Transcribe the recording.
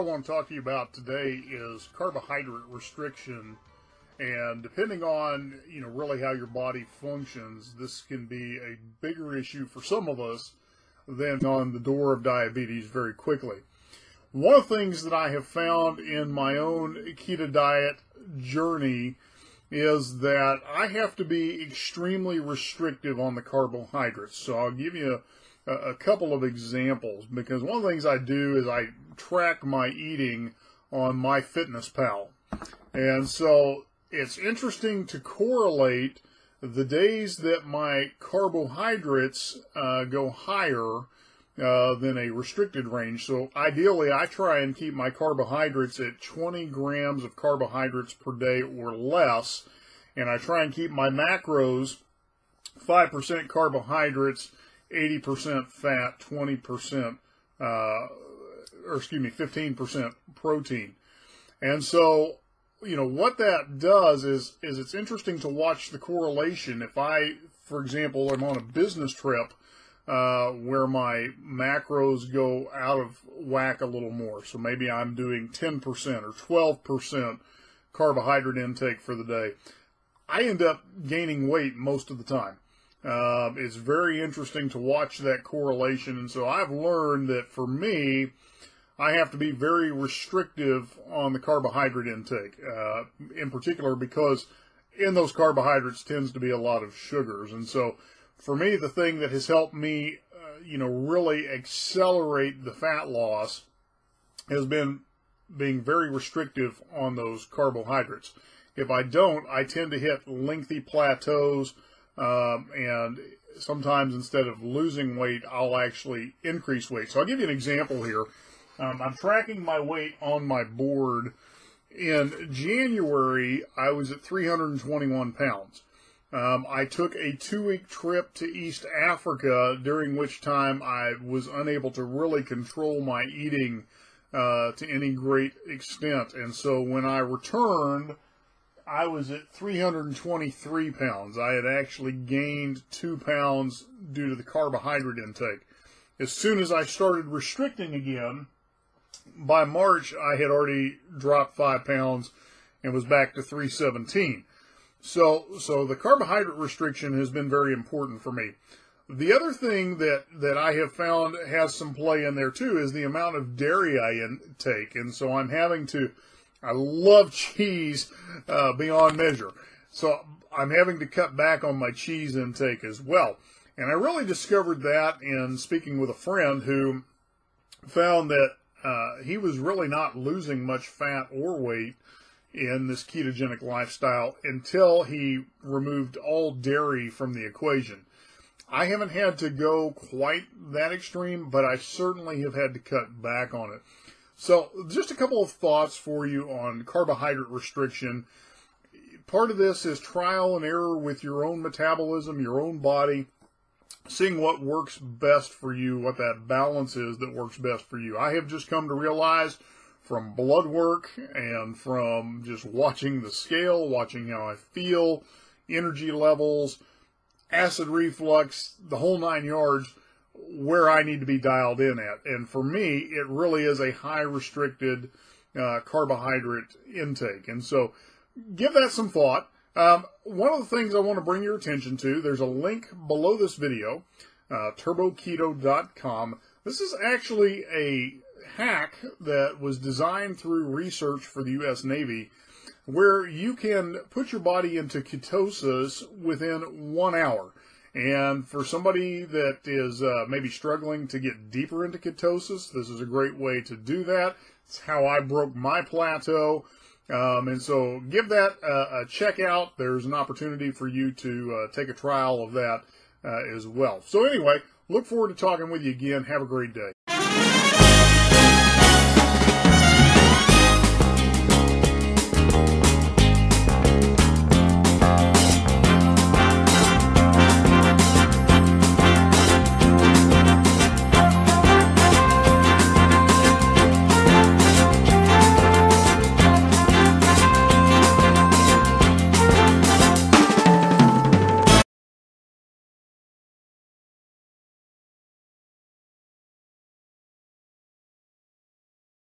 I want to talk to you about today is carbohydrate restriction. And depending on, really how your body functions, this can be a bigger issue for some of us than on the door of diabetes very quickly. One of the things that I have found in my own keto diet journey is that I have to be extremely restrictive on the carbohydrates. So I'll give you a couple of examples, because one of the things I do is I track my eating on MyFitnessPal. And so it's interesting to correlate the days that my carbohydrates go higher than a restricted range. So ideally, I try and keep my carbohydrates at 20 grams of carbohydrates per day or less. And I try and keep my macros 5% carbohydrates, 80% fat, 20%, 15% protein. And so, what that does is it's interesting to watch the correlation. If I, for example, am on a business trip where my macros go out of whack a little more, so maybe I'm doing 10% or 12% carbohydrate intake for the day, I end up gaining weight most of the time. It's very interesting to watch that correlation, and so I've learned that for me, I have to be very restrictive on the carbohydrate intake, in particular because in those carbohydrates tends to be a lot of sugars. And so for me, the thing that has helped me, really accelerate the fat loss has been being very restrictive on those carbohydrates. If I don't, I tend to hit lengthy plateaus, and sometimes instead of losing weight, I'll actually increase weight. So I'll give you an example here. I'm tracking my weight on my board. In January, I was at 321 pounds. I took a 2-week trip to East Africa, during which time I was unable to really control my eating to any great extent. And so when I returned, I was at 323 pounds. I had actually gained 2 pounds due to the carbohydrate intake. As soon as I started restricting again, by March, I had already dropped 5 pounds and was back to 317. So the carbohydrate restriction has been very important for me. The other thing that I have found has some play in there too is the amount of dairy I intake. And so I love cheese beyond measure. So I'm having to cut back on my cheese intake as well. And I really discovered that in speaking with a friend who found that he was really not losing much fat or weight in this ketogenic lifestyle until he removed all dairy from the equation. I haven't had to go quite that extreme, but I certainly have had to cut back on it. So just a couple of thoughts for you on carbohydrate restriction. Part of this is trial and error with your own metabolism, your own body, seeing what works best for you, what that balance is that works best for you. I have just come to realize from blood work and from just watching the scale, watching how I feel, energy levels, acid reflux, the whole 9 yards, where I need to be dialed in at. And for me, it really is a high restricted carbohydrate intake. And so give that some thought. One of the things I want to bring your attention to, there's a link below this video, turboketo.com. This is actually a hack that was designed through research for the U.S. Navy, where you can put your body into ketosis within 1 hour. And for somebody that is maybe struggling to get deeper into ketosis, this is a great way to do that. It's how I broke my plateau. And so give that a check out. There's an opportunity for you to take a trial of that as well. So anyway, look forward to talking with you again. Have a great day.